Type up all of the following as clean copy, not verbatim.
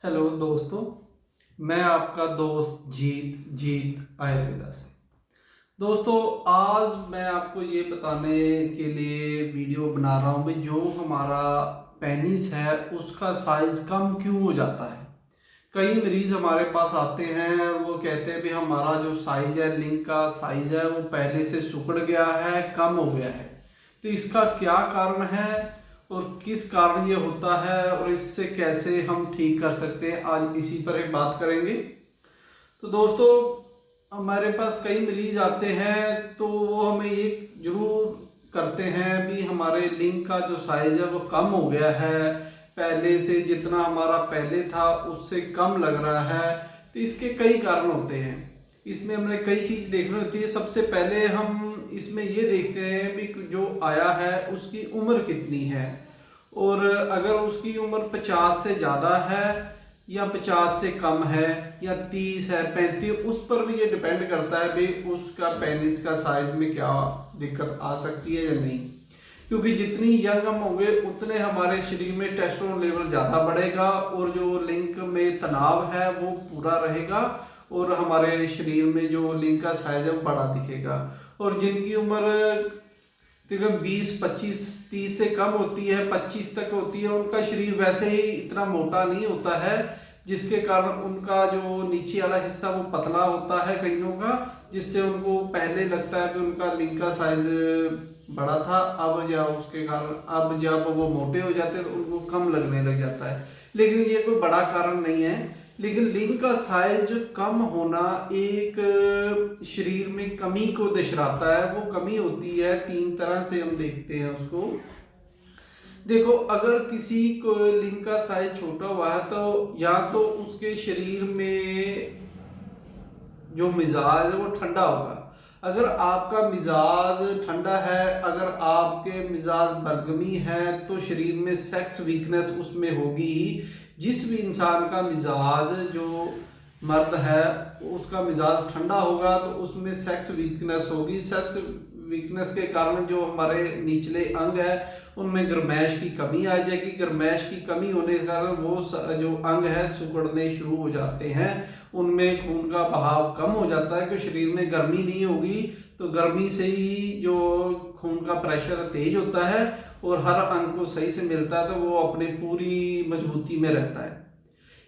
Hello दोस्तों, मैं आपका दोस्त जीत आयुर्वेदा से। दोस्तों, आज मैं आपको ये बताने के लिए वीडियो बना रहा हूँ कि जो हमारा पेनिस है उसका साइज कम क्यों हो जाता है। कई मरीज हमारे पास आते हैं, वो कहते हैं भी हमारा जो साइज है, लिंग का साइज है, वो पहले से सिकुड़ गया है, कम हो गया है। तो इसका क्या कारण है और किस कारण ये होता है और इससे कैसे हम ठीक कर सकते हैं, आज इसी पर एक बात करेंगे। तो दोस्तों, हमारे पास कई मरीज आते हैं तो वो हमें ये जरूर करते हैं भी हमारे लिंग का जो साइज है वो कम हो गया है, पहले से जितना हमारा पहले था उससे कम लग रहा है। तो इसके कई कारण होते हैं, इसमें हमने कई चीज देखनी होती है। सबसे पहले हम इसमें ये देखते हैं भी जो आया है उसकी उम्र कितनी है, और अगर उसकी उम्र 50 से ज़्यादा है या 50 से कम है या 30 है, 35, उस पर भी ये डिपेंड करता है भी उसका पेनिस का साइज में क्या दिक्कत आ सकती है या नहीं। क्योंकि जितनी यंग हम होंगे उतने हमारे शरीर में टेस्टोस्टेरोन लेवल ज़्यादा बढ़ेगा और जो लिंग में तनाव है वो पूरा रहेगा और हमारे शरीर में जो लिंग का साइज है वो बड़ा दिखेगा। और जिनकी उम्र तकरीबन 20, 25, 30 से कम होती है, 25 तक होती है, उनका शरीर वैसे ही इतना मोटा नहीं होता है, जिसके कारण उनका जो नीचे वाला हिस्सा वो पतला होता है कईयों का, जिससे उनको पहले लगता है कि उनका लिंग का साइज बड़ा था। अब या उसके कारण अब जब वो मोटे हो जाते हैं तो उनको कम लगने लग जाता है, लेकिन ये कोई बड़ा कारण नहीं है। लेकिन लिंग का साइज कम होना एक शरीर में कमी को दर्शाता है। वो कमी होती है 3 तरह से, हम देखते हैं उसको। देखो, अगर किसी को लिंग का साइज छोटा हुआ है तो या तो उसके शरीर में जो मिजाज है वो ठंडा होगा। अगर आपका मिजाज ठंडा है, अगर आपके मिजाज बलगमी है, तो शरीर में सेक्स वीकनेस उसमें होगी ही। जिस भी इंसान का मिजाज, जो मर्द है उसका मिजाज ठंडा होगा तो उसमें सेक्स वीकनेस होगी। सेक्स वीकनेस के कारण जो हमारे निचले अंग है उनमें गर्मैश की कमी आ जाएगी। गर्मैश की कमी होने के कारण वो जो अंग है सिकुड़ने शुरू हो जाते हैं, उनमें खून का बहाव कम हो जाता है। क्योंकि शरीर में गर्मी नहीं होगी तो गर्मी से ही जो खून का प्रेशर तेज होता है और हर अंग को सही से मिलता है, तो वो अपने पूरी मजबूती में रहता है।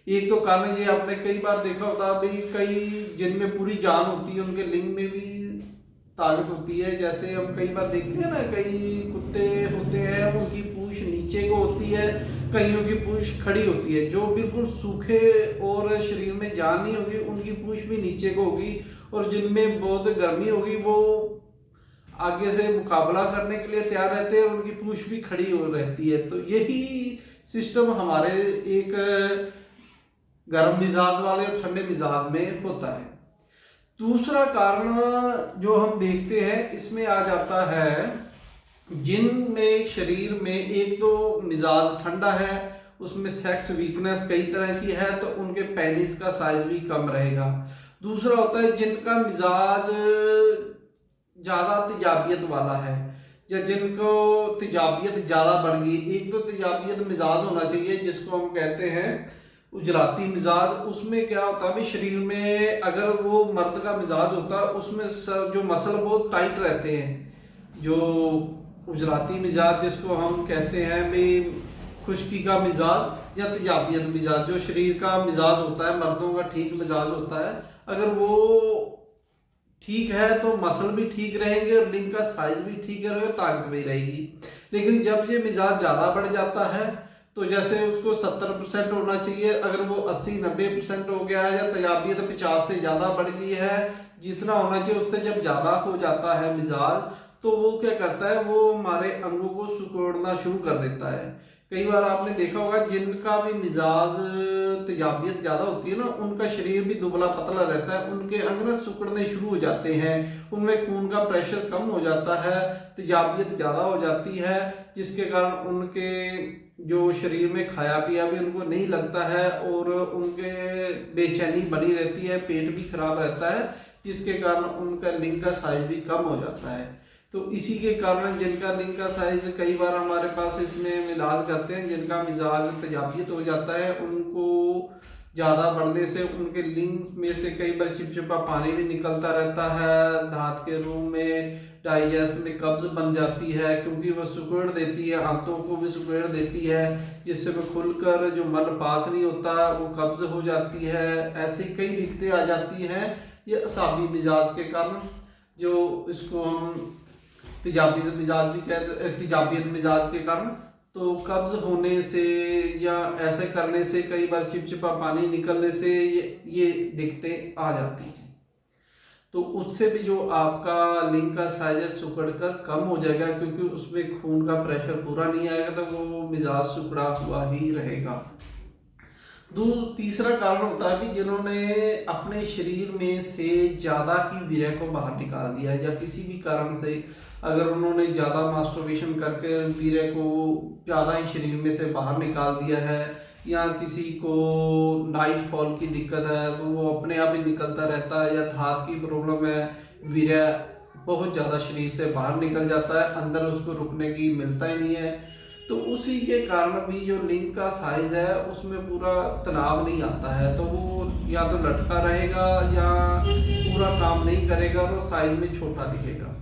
एक तो कारण ये आपने कई बार देखा होता भी, कई जिनमें पूरी जान होती है उनके लिंग में भी ताकत होती है। जैसे हम कई बार देखते हैं ना, कई कुत्ते होते हैं उनकी पूंछ नीचे को होती है, कईयों की पूंछ खड़ी होती है। जो बिल्कुल सूखे और शरीर में जान नहीं होगी उनकी पूंछ भी नीचे को होगी, और जिनमें बहुत गर्मी होगी वो आगे से मुकाबला करने के लिए तैयार रहते हैं और उनकी पूंछ भी खड़ी हो रहती है। तो यही सिस्टम हमारे एक गर्म मिजाज वाले और ठंडे मिजाज में होता है। दूसरा कारण जो हम देखते हैं इसमें आ जाता है, जिनमें शरीर में एक तो मिजाज ठंडा है, उसमें सेक्स वीकनेस कई तरह की है, तो उनके पेनिस का साइज भी कम रहेगा। दूसरा होता है जिनका मिजाज ज़्यादा तेजाबियत वाला है, या जिनको तेजाबियत ज़्यादा बढ़ गई। एक तो तेजाबियत मिजाज होना चाहिए जिसको हम कहते हैं उजराती मिजाज। उसमें क्या होता है भी, शरीर में अगर वो मर्द का मिजाज होता है उसमें जो मसल बहुत टाइट रहते हैं। जो उजराती मिजाज जिसको हम कहते हैं भी खुश्की का मिजाज या तेजाबियत मिजाज, जो शरीर का मिजाज होता है मर्दों का ठीक मिजाज होता है, अगर वो ठीक है तो मसल भी ठीक रहेंगे और लिंग का साइज भी ठीक रहेगा, ताकत भी रहेगी। लेकिन जब ये मिजाज ज़्यादा बढ़ जाता है, तो जैसे उसको 70% होना चाहिए, अगर वो 80-90% हो गया है, या तेजाबियत 50 से ज़्यादा बढ़ गई है, जितना होना चाहिए उससे जब ज़्यादा हो जाता है मिजाज, तो वो क्या करता है, वो हमारे अंगों को सिकुड़ना शुरू कर देता है। कई बार आपने देखा होगा जिनका भी मिजाज तेजाबियत ज़्यादा होती है ना, उनका शरीर भी दुबला पतला रहता है, उनके अंग ना सिकुड़ने शुरू हो जाते हैं, उनमें खून का प्रेशर कम हो जाता है, तेजाबियत ज़्यादा हो जाती है, जिसके कारण उनके जो शरीर में खाया पिया भी उनको नहीं लगता है और उनके बेचैनी बनी रहती है, पेट भी खराब रहता है, जिसके कारण उनका लिंग का साइज भी कम हो जाता है। तो इसी के कारण जिनका लिंग का साइज, कई बार हमारे पास इसमें इलाज करते हैं, जिनका मिजाज तेजाबियत हो जाता है उनको ज़्यादा बढ़ने से उनके लिंग में से कई बार चिपचिपा पानी भी निकलता रहता है, दांत के रूम में, डाइजेस्ट में कब्ज बन जाती है, क्योंकि वह सिकुड़ देती है, आंतों को भी सिकुड़ देती है, जिससे वह खुलकर जो मल पास नहीं होता वो कब्ज हो जाती है। ऐसी कई दिक्कतें आ जाती हैं ये असाबी मिजाज के कारण, जो इसको हम तेजाबी मिजाज भी कहते, तेजाबियत मिजाज के कारण। तो कब्ज होने से या ऐसे करने से, कई बार चिपचिपा पानी निकलने से ये दिक्कतें आ जाती हैं। तो उससे भी जो आपका लिंग का साइज सिकुड़ कर कम हो जाएगा, क्योंकि उसमें खून का प्रेशर पूरा नहीं आएगा, तो वो मिजाज सिकुड़ा हुआ ही रहेगा। तीसरा कारण होता है कि जिन्होंने अपने शरीर में से ज़्यादा ही वीर्य को बाहर निकाल दिया है, या किसी भी कारण से अगर उन्होंने ज़्यादा मास्टरबेशन करके वीर्य को ज़्यादा ही शरीर में से बाहर निकाल दिया है, या किसी को नाइट फॉल की दिक्कत है तो वो अपने आप ही निकलता रहता है, या धात की प्रॉब्लम है, वीर्य बहुत ज़्यादा शरीर से बाहर निकल जाता है, अंदर उसको रुकने की मिलता ही नहीं है, तो उसी के कारण भी जो लिंग का साइज है उसमें पूरा तनाव नहीं आता है, तो वो या तो लटका रहेगा या पूरा काम नहीं करेगा और साइज में छोटा दिखेगा।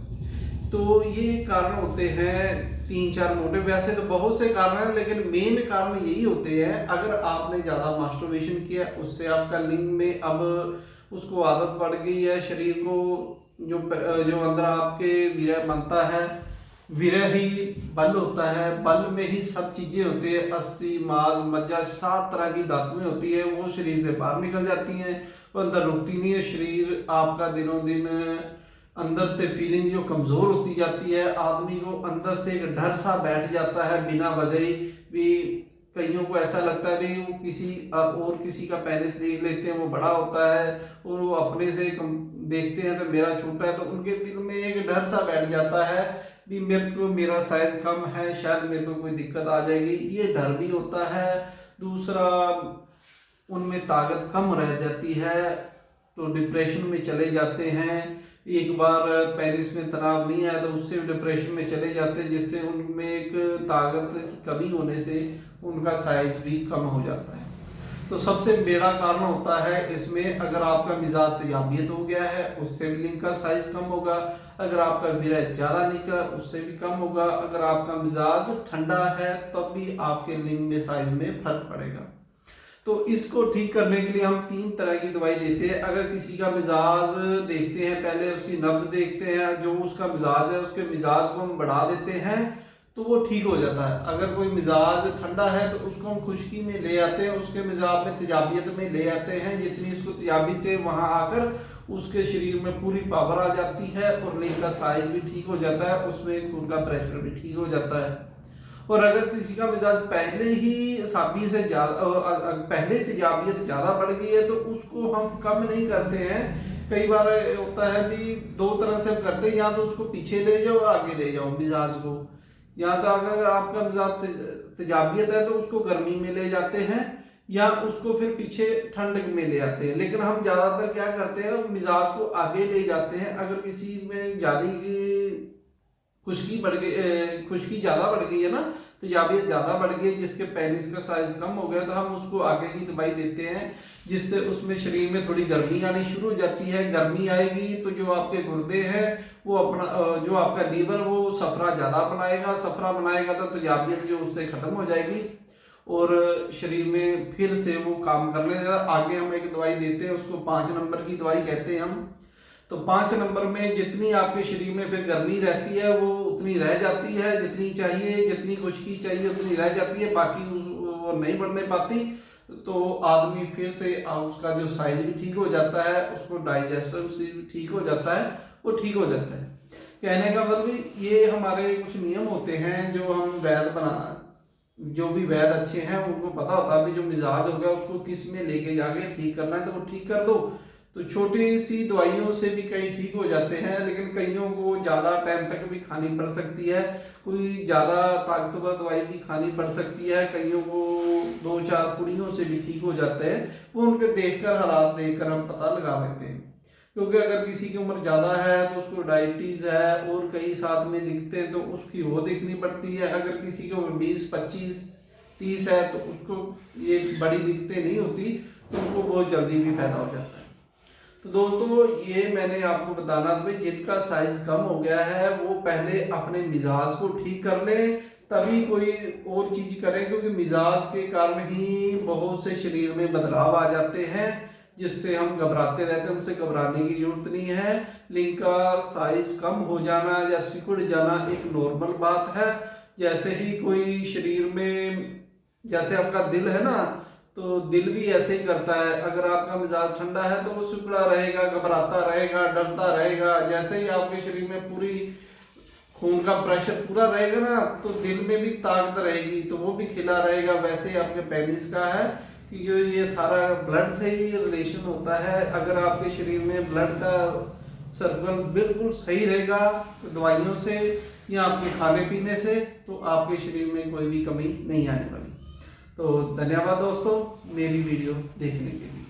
तो ये कारण होते हैं 3-4 मोटे। वैसे तो बहुत से कारण हैं, लेकिन मेन कारण यही होते हैं। अगर आपने ज़्यादा मास्टरबेशन किया, उससे आपका लिंग में अब उसको आदत पड़ गई है, शरीर को जो अंदर आपके वीर्य बनता है, वीर्य ही बल होता है, बल में ही सब चीज़ें होती है, अस्थि, मांस, मज्जा, 7 तरह की धातुएं होती है, वो शरीर से बाहर निकल जाती हैं, वो अंदर रुकती नहीं है। शरीर आपका दिनों दिन अंदर से फीलिंग जो कमज़ोर होती जाती है, आदमी को अंदर से एक डर सा बैठ जाता है बिना वजह ही भी। कईयों को ऐसा लगता है भी वो किसी का पेनिस देख लेते हैं, वो बड़ा होता है, और वो अपने से देखते हैं तो मेरा छोटा है, तो उनके दिल में एक डर सा बैठ जाता है भी मेरा साइज कम है, शायद मेरे को कोई दिक्कत आ जाएगी, ये डर भी होता है। दूसरा, उनमें ताकत कम रह जाती है, तो डिप्रेशन में चले जाते हैं। एक बार पेरिस में तनाव नहीं आया तो उससे डिप्रेशन में चले जाते हैं, जिससे उनमें एक ताकत की कमी होने से उनका साइज भी कम हो जाता है। तो सबसे बड़ा कारण होता है इसमें, अगर आपका मिजाज तेजाबियत हो गया है उससे भी लिंग का साइज कम होगा, अगर आपका वीर्य ज़्यादा निकला उससे भी कम होगा, अगर आपका मिजाज ठंडा है तब भी आपके लिंग में साइज में फर्क पड़ेगा। तो इसको ठीक करने के लिए हम 3 तरह की दवाई देते हैं। अगर किसी का मिजाज देखते हैं, पहले उसकी नब्ज देखते हैं, जो उसका मिजाज है उसके मिजाज को हम बढ़ा देते हैं तो वो ठीक हो जाता है। अगर कोई मिजाज ठंडा है तो उसको हम खुश्की में ले आते हैं, उसके मिजाज में तेजाबियत में ले आते हैं, जितनी इसको तेजाबियत है वहाँ आकर उसके शरीर में पूरी पावर आ जाती है और लिंग का साइज भी ठीक हो जाता है, उसमें खून का प्रेशर भी ठीक हो जाता है। और अगर किसी का मिजाज पहले ही असाबी से पहले तेजाबियत ज़्यादा बढ़ गई है तो उसको हम कम नहीं करते हैं। कई बार होता है भी 2 तरह से हम करते हैं, या तो उसको पीछे ले जाओ आगे ले जाओ मिजाज को, या तो अगर आपका मिजाज तेजाबियत है तो उसको गर्मी में ले जाते हैं या उसको फिर पीछे ठंड में ले आते हैं। लेकिन हम ज़्यादातर क्या करते हैं, मिजाज को आगे ले जाते हैं। अगर किसी में ज़्यादा खुश्की ज़्यादा बढ़ गई है ना, तेजाबियत ज़्यादा बढ़ गई, जिसके पेनिस का साइज कम हो गया, तो हम उसको आगे की दवाई देते हैं, जिससे उसमें शरीर में थोड़ी गर्मी आनी शुरू हो जाती है। गर्मी आएगी तो जो आपके गुर्दे हैं वो अपना जो आपका लीवर वो सफरा ज़्यादा बनाएगा, सफरा बनाएगा तो तेजाबियत जो उससे ख़त्म हो जाएगी और शरीर में फिर से वो काम कर लेगा। आगे हम एक दवाई देते हैं, उसको 5 नंबर की दवाई कहते हैं हम। तो 5 नंबर में जितनी आपके शरीर में फिर गर्मी रहती है वो उतनी रह जाती है, जितनी चाहिए, जितनी खुश्की चाहिए उतनी रह जाती है, बाकी वो नहीं बढ़ने पाती। तो आदमी फिर से उसका जो साइज भी ठीक हो जाता है, उसको डाइजेशन भी ठीक हो जाता है, वो ठीक हो जाता है। कहने का मतलब ये हमारे कुछ नियम होते हैं जो हम जो भी वैद अच्छे हैं उनको पता होता है जो मिजाज हो गया उसको किस में लेके जाके ठीक करना है, तो वो ठीक कर दो। तो छोटी सी दवाइयों से भी कई ठीक हो जाते हैं, लेकिन कईयों को ज़्यादा टाइम तक भी खानी पड़ सकती है, कोई ज़्यादा ताकतवर दवाई भी खानी पड़ सकती है, कईयों को 2-4 पुड़ियों से भी ठीक हो जाते हैं। वो उनके देखकर हालात देखकर हम पता लगा लेते हैं, क्योंकि अगर किसी की उम्र ज़्यादा है तो उसको डायबिटीज़ है और कई साथ में दिखते हैं तो उसकी वो देखनी पड़ती है। अगर किसी की उम्र 20-25 30 है तो उसको ये बड़ी दिक्कतें नहीं होती, तो उनको बहुत जल्दी भी पैदा हो जाता है। तो दोस्तों ये मैंने आपको बताना था भाई, जिनका साइज कम हो गया है वो पहले अपने मिजाज को ठीक कर लें, तभी कोई और चीज करें, क्योंकि मिजाज के कारण ही बहुत से शरीर में बदलाव आ जाते हैं जिससे हम घबराते रहते हैं। उनसे घबराने की जरूरत नहीं है। लिंग का साइज कम हो जाना या सिकुड़ जाना एक नॉर्मल बात है। जैसे ही कोई शरीर में, जैसे आपका दिल है ना, तो दिल भी ऐसे ही करता है। अगर आपका मिजाज ठंडा है तो वो सिकुड़ा रहेगा, घबराता रहेगा, डरता रहेगा। जैसे ही आपके शरीर में पूरी खून का प्रेशर पूरा रहेगा ना, तो दिल में भी ताकत रहेगी, तो वो भी खिला रहेगा। वैसे ही आपके पेनिस का है कि ये सारा ब्लड से ही रिलेशन होता है। अगर आपके शरीर में ब्लड का सर्कल बिल्कुल सही रहेगा दवाइयों से या आपके खाने पीने से, तो आपके शरीर में कोई भी कमी नहीं आने वाली। तो धन्यवाद दोस्तों मेरी वीडियो देखने के लिए।